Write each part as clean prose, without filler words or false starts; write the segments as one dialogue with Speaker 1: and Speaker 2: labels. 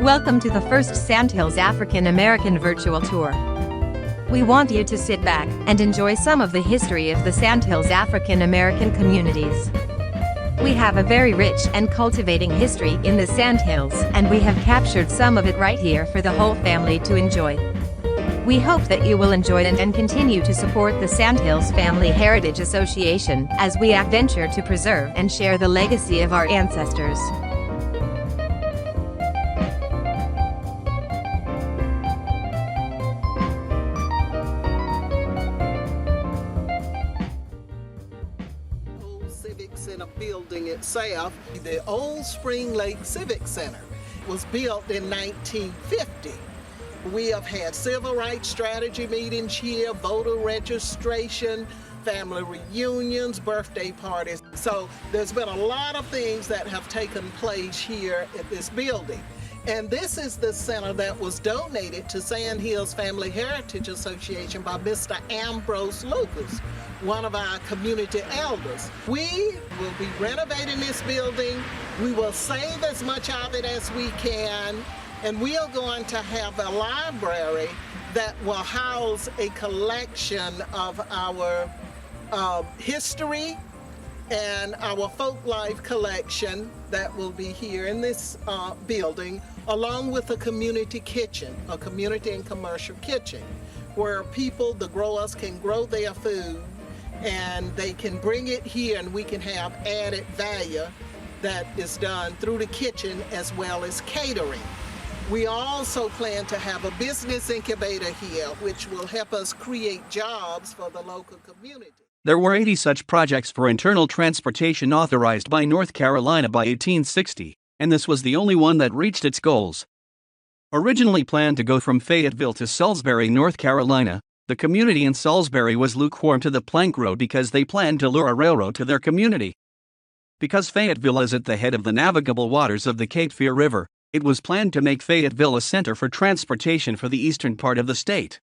Speaker 1: Welcome to the first Sandhills African American virtual tour. We want you to sit back and enjoy some of the history of the Sandhills African American communities. We have a very rich and cultivating history in the Sandhills, and we have captured some of it right here for the whole family to enjoy. We hope that you will enjoy it and continue to support the Sandhills Family Heritage Association as we adventure to preserve and share the legacy of our ancestors.
Speaker 2: Civic Center building itself, the old Spring Lake Civic Center, was built in 1950. We have had civil rights strategy meetings here, voter registration, family reunions, birthday parties. So there's been a lot of things that have taken place here at this building. And this is the center that was donated to Sandhills Family Heritage Association by Mr. Ambrose Lucas, one of our community elders. We will be renovating this building. We will save as much of it as we can. And we are going to have a library that will house a collection of our history and our folk life collection that will be here in this building, along with a community kitchen, a community and commercial kitchen, where people, the growers, can grow their food and they can bring it here and we can have added value that is done through the kitchen as well as catering. We also plan to have a business incubator here, which will help us create jobs for the local community.
Speaker 3: There were 80 such projects for internal transportation authorized by North Carolina by 1860, and this was the only one that reached its goals. Originally planned to go from Fayetteville to Salisbury, North Carolina, the community in Salisbury was lukewarm to the plank road because they planned to lure a railroad to their community. Because Fayetteville is at the head of the navigable waters of the Cape Fear River, it was planned to make Fayetteville a center for transportation for the eastern part of the state.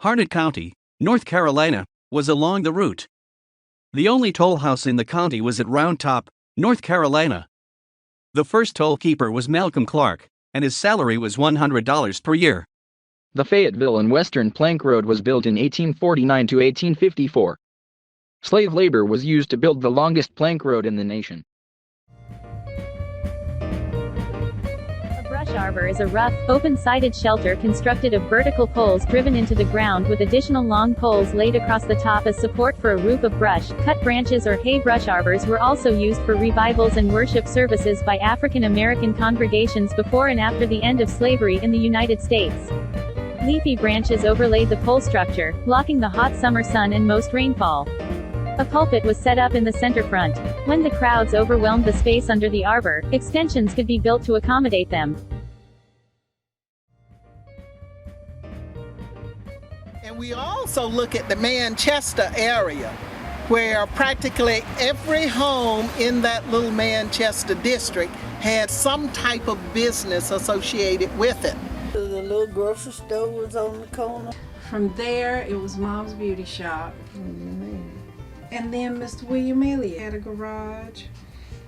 Speaker 3: Harnett County, North Carolina, was along the route. The only toll house in the county was at Round Top, North Carolina. The first toll keeper was Malcolm Clark, and his salary was $100 per year.
Speaker 4: The Fayetteville and Western Plank Road was built in 1849 to 1854. Slave labor was used to build the longest plank road in the nation.
Speaker 5: Arbor is a rough, open-sided shelter constructed of vertical poles driven into the ground with additional long poles laid across the top as support for a roof of brush. Cut branches or hay. Brush arbors were also used for revivals and worship services by African American congregations before and after the end of slavery in the United States. Leafy branches overlaid the pole structure, blocking the hot summer sun and most rainfall. A pulpit was set up in the center front. When the crowds overwhelmed the space under the arbor, extensions could be built to accommodate them.
Speaker 2: And we also look at the Manchester area, where practically every home in that little Manchester district had some type of business associated with it.
Speaker 6: The little grocery store was on the corner.
Speaker 7: From there, it was Mom's Beauty Shop. And then Mr. William Elliott had a garage.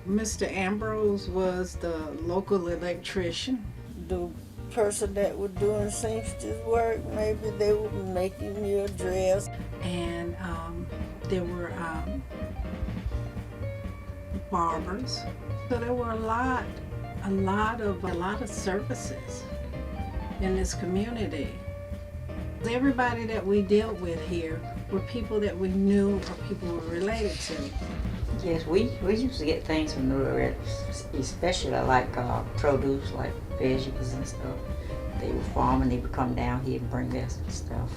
Speaker 7: Mr. Ambrose was the local electrician.
Speaker 6: The person that was doing seamstress work, maybe they were making you a dress.
Speaker 7: And there were barbers. So there were a lot of services in this community. Everybody that we dealt with here were people that we knew or people we were related to.
Speaker 8: Yes, we used to get things from the area, especially like produce, like vegetables and stuff. They were farming, they would come down here and bring us stuff.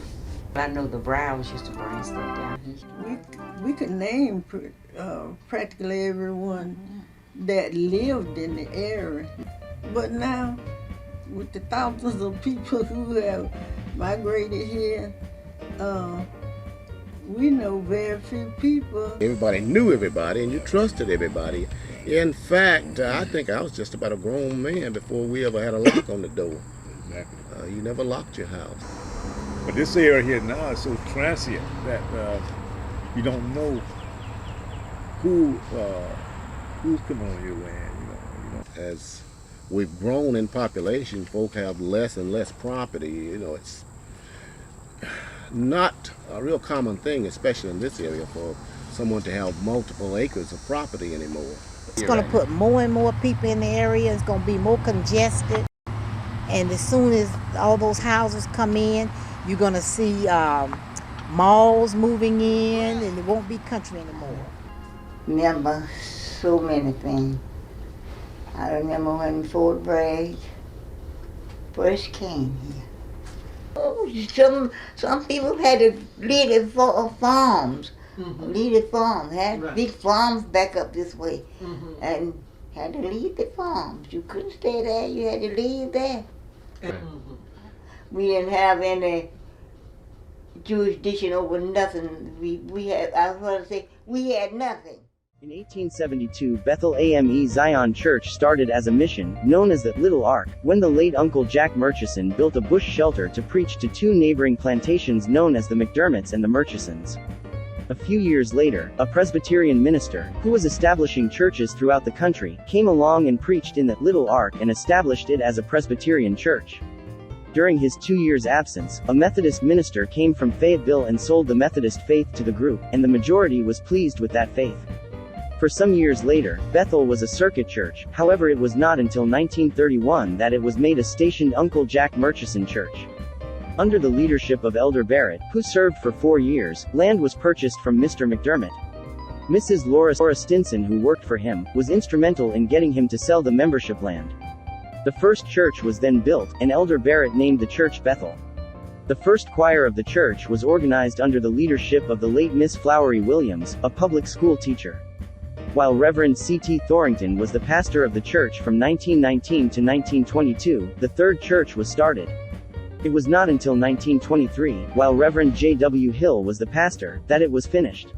Speaker 8: I know the Browns used to bring stuff down here.
Speaker 6: We could name practically everyone that lived in the area. But now, with the thousands of people who have migrated here, we know very few people.
Speaker 9: Everybody knew everybody and you trusted everybody. In fact, I think I was just about a grown man before we ever had a lock on the door.
Speaker 10: Exactly.
Speaker 9: You never locked your house.
Speaker 10: But this area here now is so transient that you don't know who's coming on your land.
Speaker 9: As we've grown in population. Folk have less and less property. You know, it's not a real common thing, especially in this area, for someone to have multiple acres of property anymore.
Speaker 11: It's going to put more and more people in the area. It's going to be more congested. And as soon as all those houses come in, you're going to see malls moving in, and it won't be country anymore.
Speaker 12: Remember so many things. I remember when Fort Bragg first came here. Oh, some people had to leave their farms. Leave their farms. Had big farms back up this way. And had to leave the farms. You couldn't stay there. You had to leave there. We didn't have any jurisdiction over nothing. We had nothing.
Speaker 13: In 1872, Bethel AME Zion Church started as a mission, known as the Little Ark, when the late Uncle Jack Murchison built a bush shelter to preach to two neighboring plantations known as the McDermotts and the Murchisons. A few years later, a Presbyterian minister, who was establishing churches throughout the country, came along and preached in the Little Ark and established it as a Presbyterian church. During his 2 years' absence, a Methodist minister came from Fayetteville and sold the Methodist faith to the group, and the majority was pleased with that faith. For some years later, Bethel was a circuit church. However, it was not until 1931 that it was made a stationed Uncle Jack Murchison church. Under the leadership of Elder Barrett, who served for 4 years, land was purchased from Mr. McDermott. Mrs. Laura Stinson, who worked for him, was instrumental in getting him to sell the membership land. The first church was then built, and Elder Barrett named the church Bethel. The first choir of the church was organized under the leadership of the late Miss Flowery Williams, a public school teacher. While Reverend C.T. Thorington was the pastor of the church from 1919 to 1922, the third church was started. It was not until 1923, while Reverend J.W. Hill was the pastor, that it was finished.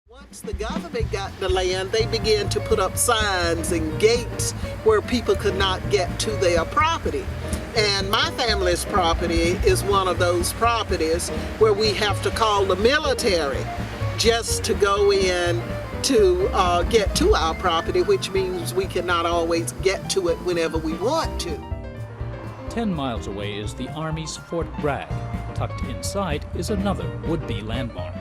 Speaker 2: Once the government got the land, they began to put up signs and gates where people could not get to their property. And my family's property is one of those properties where we have to call the military just to go in to get to our property, which means we cannot always get to it whenever we want to.
Speaker 14: 10 miles away is the Army's Fort Bragg. Tucked inside is another would-be landmark.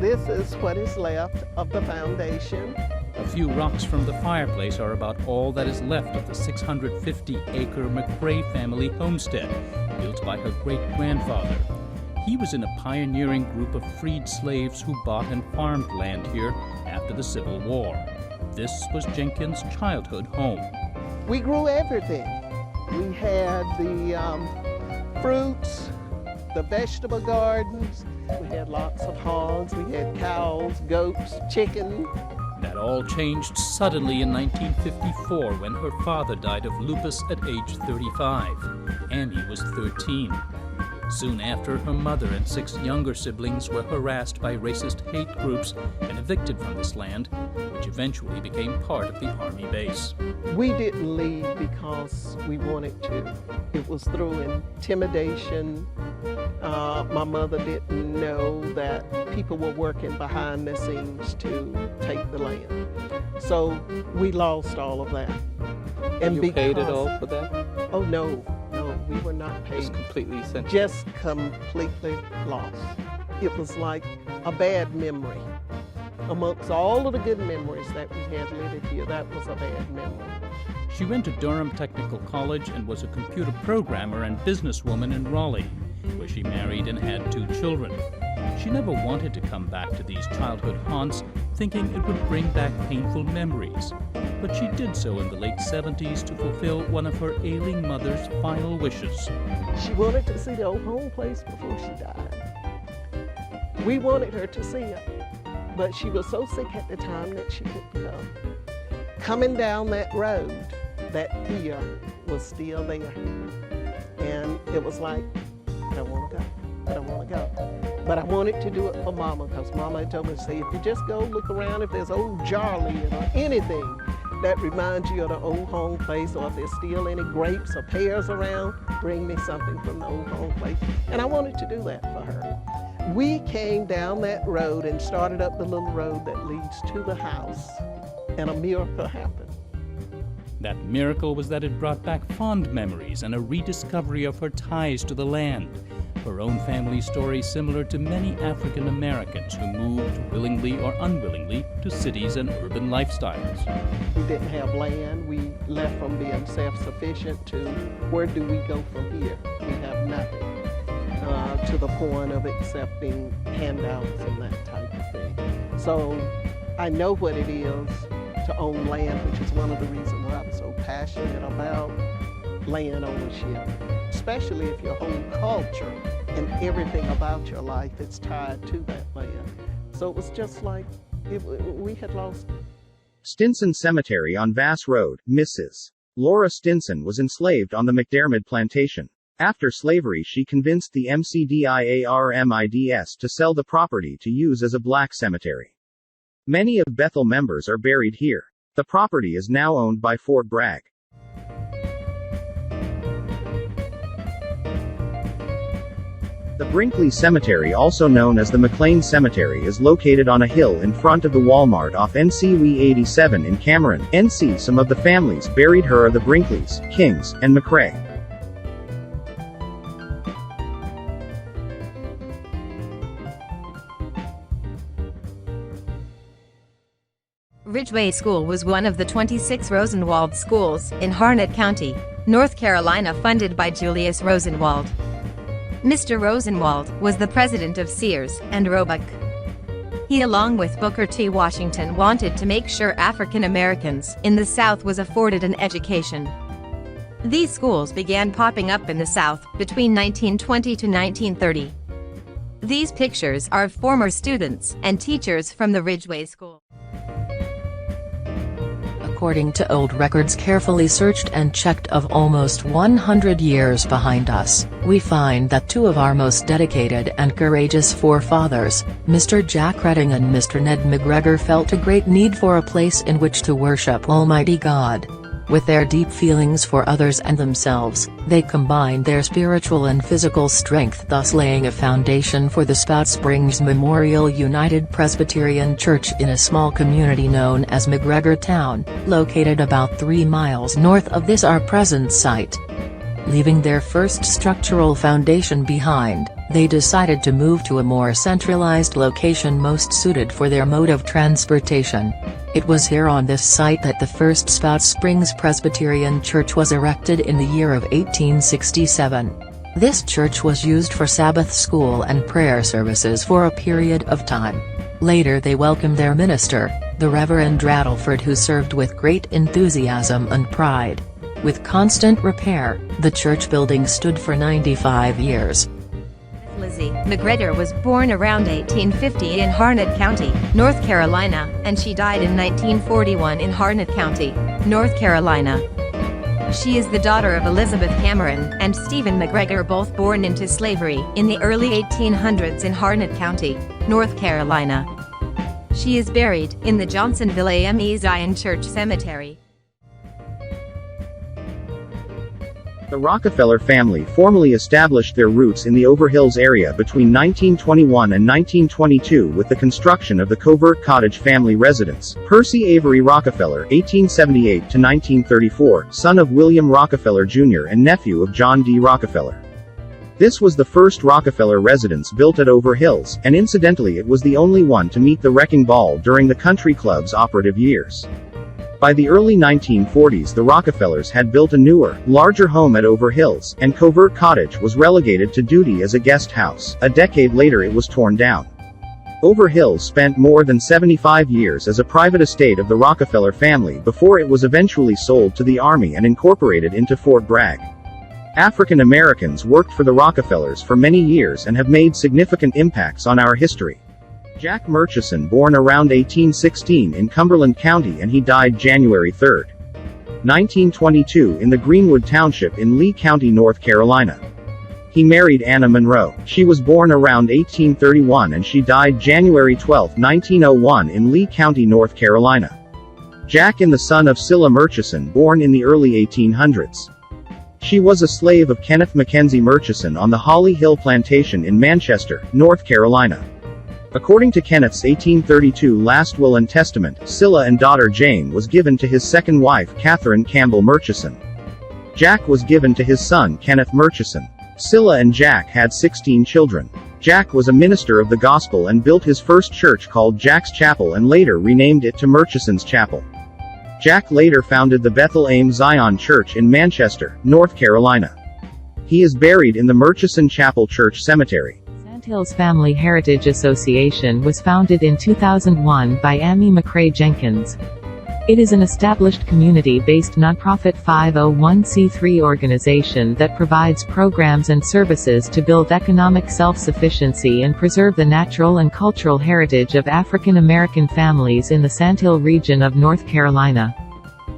Speaker 2: This is what is left of the foundation.
Speaker 14: A few rocks from the fireplace are about all that is left of the 650-acre McRae family homestead, built by her great-grandfather. He was in a pioneering group of freed slaves who bought and farmed land here after the Civil War. This was Jenkins' childhood home.
Speaker 2: We grew everything. We had the fruits, the vegetable gardens. We had lots of hogs. We had cows, goats, chicken.
Speaker 14: That all changed suddenly in 1954 when her father died of lupus at age 35. Annie was 13. Soon after, her mother and 6 younger siblings were harassed by racist hate groups and evicted from this land, which eventually became part of the Army base.
Speaker 2: We didn't leave because we wanted to. It was through intimidation. My mother didn't know that people were working behind the scenes to take the land. So we lost all of that.
Speaker 15: And you paid it all for that?
Speaker 2: Oh, no, we were not paid.
Speaker 15: Just completely essential.
Speaker 2: Just completely lost. It was like a bad memory. Amongst all of the good memories that we had living here, that was a bad memory.
Speaker 14: She went to Durham Technical College and was a computer programmer and businesswoman in Raleigh, where she married and had 2 children. She never wanted to come back to these childhood haunts, thinking it would bring back painful memories. But she did so in the late 70s to fulfill one of her ailing mother's final wishes.
Speaker 2: She wanted to see the old home place before she died. We wanted her to see it, but she was so sick at the time that she couldn't come. Coming down that road, that fear was still there. And it was like, I don't want to go. I don't want to go. But I wanted to do it for Mama, because Mama had told me, say, if you just go look around, if there's old jar lid or anything that reminds you of the old home place, or if there's still any grapes or pears around, bring me something from the old home place. And I wanted to do that for her. We came down that road and started up the little road that leads to the house, and a miracle happened.
Speaker 14: That miracle was that it brought back fond memories and a rediscovery of her ties to the land. Her own family story similar to many African Americans who moved, willingly or unwillingly, to cities and urban lifestyles.
Speaker 2: We didn't have land. We left from being self-sufficient to where do we go from here? We have nothing to the point of accepting handouts and that type of thing. So I know what it is to own land, which is one of the reasons why I'm so passionate about land ownership, especially if your whole culture and everything about your life is tied to that land. So it was just like we had lost.
Speaker 13: Stinson Cemetery on Vass Road, Mrs. Laura Stinson was enslaved on the McDermott plantation. After slavery, she convinced the MCDIARMIDS to sell the property to use as a black cemetery. Many of Bethel members are buried here. The property is now owned by Fort Bragg. The Brinkley Cemetery, also known as the McLean Cemetery, is located on a hill in front of the Walmart off NCW 87 in Cameron, NC. Some of the families buried here are the Brinkleys, Kings, and McRae.
Speaker 1: Ridgeway School was one of the 26 Rosenwald schools in Harnett County, North Carolina, funded by Julius Rosenwald. Mr. Rosenwald was the president of Sears and Roebuck. He, along with Booker T. Washington, wanted to make sure African Americans in the South was afforded an education. These schools began popping up in the South between 1920 to 1930. These pictures are of former students and teachers from the Ridgeway School.
Speaker 16: According to old records carefully searched and checked of almost 100 years behind us, we find that two of our most dedicated and courageous forefathers, Mr. Jack Redding and Mr. Ned McGregor, felt a great need for a place in which to worship Almighty God. With their deep feelings for others and themselves, they combined their spiritual and physical strength, thus laying a foundation for the Spout Springs Memorial United Presbyterian Church in a small community known as McGregor Town, located about 3 miles north of this our present site. Leaving their first structural foundation behind, they decided to move to a more centralized location most suited for their mode of transportation. It was here on this site that the first Spout Springs Presbyterian Church was erected in the year of 1867. This church was used for Sabbath school and prayer services for a period of time. Later they welcomed their minister, the Reverend Rattleford, who served with great enthusiasm and pride. With constant repair, the church building stood for 95 years.
Speaker 1: Lizzie McGregor was born around 1850 in Harnett County, North Carolina, and she died in 1941 in Harnett County, North Carolina. She is the daughter of Elizabeth Cameron and Stephen McGregor, both born into slavery in the early 1800s in Harnett County, North Carolina. She is buried in the Johnsonville AME Zion Church Cemetery.
Speaker 13: The Rockefeller family formally established their roots in the Overhills area between 1921 and 1922 with the construction of the Covert Cottage family residence. Percy Avery Rockefeller, 1878 to 1934, son of William Rockefeller Jr. and nephew of John D. Rockefeller. This was the first Rockefeller residence built at Overhills, and incidentally it was the only one to meet the wrecking ball during the country club's operative years. By the early 1940s, the Rockefellers had built a newer, larger home at Overhills, and Covert Cottage was relegated to duty as a guest house. A decade later it was torn down. Overhills spent more than 75 years as a private estate of the Rockefeller family before it was eventually sold to the Army and incorporated into Fort Bragg. African Americans worked for the Rockefellers for many years and have made significant impacts on our history. Jack Murchison, born around 1816 in Cumberland County, and he died January 3, 1922 in the Greenwood Township in Lee County, North Carolina. He married Anna Monroe. She was born around 1831 and she died January 12, 1901 in Lee County, North Carolina. Jack is the son of Cilla Murchison, born in the early 1800s. She was a slave of Kenneth Mackenzie Murchison on the Holly Hill Plantation in Manchester, North Carolina. According to Kenneth's 1832 last will and testament, Cilla and daughter Jane was given to his second wife Catherine Campbell Murchison. Jack was given to his son Kenneth Murchison. Cilla and Jack had 16 children. Jack was a minister of the gospel and built his first church called Jack's Chapel and later renamed it to Murchison's Chapel. Jack later founded the Bethel Aim Zion Church in Manchester, North Carolina. He is buried in the Murchison Chapel Church Cemetery.
Speaker 16: Sandhills Family Heritage Association was founded in 2001 by Amy McCrae Jenkins. It is an established community-based nonprofit 501c3 organization that provides programs and services to build economic self-sufficiency and preserve the natural and cultural heritage of African American families in the Sandhill region of North Carolina.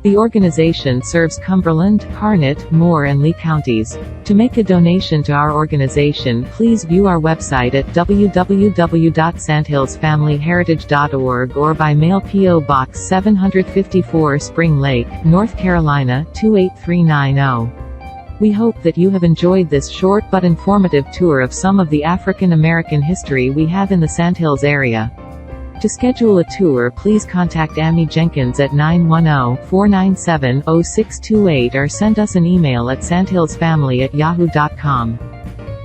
Speaker 16: The organization serves Cumberland, Harnett, Moore and Lee counties. To make a donation to our organization, please view our website at www.sandhillsfamilyheritage.org or by mail P.O. Box 754 Spring Lake, North Carolina 28390. We hope that you have enjoyed this short but informative tour of some of the African American history we have in the Sandhills area. To schedule a tour, please contact Amy Jenkins at 910-497-0628 or send us an email at sandhillsfamily@yahoo.com.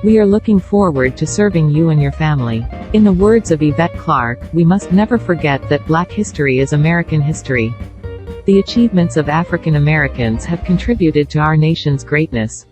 Speaker 16: We are looking forward to serving you and your family. In the words of Yvette Clarke, we must never forget that Black history is American history. The achievements of African Americans have contributed to our nation's greatness.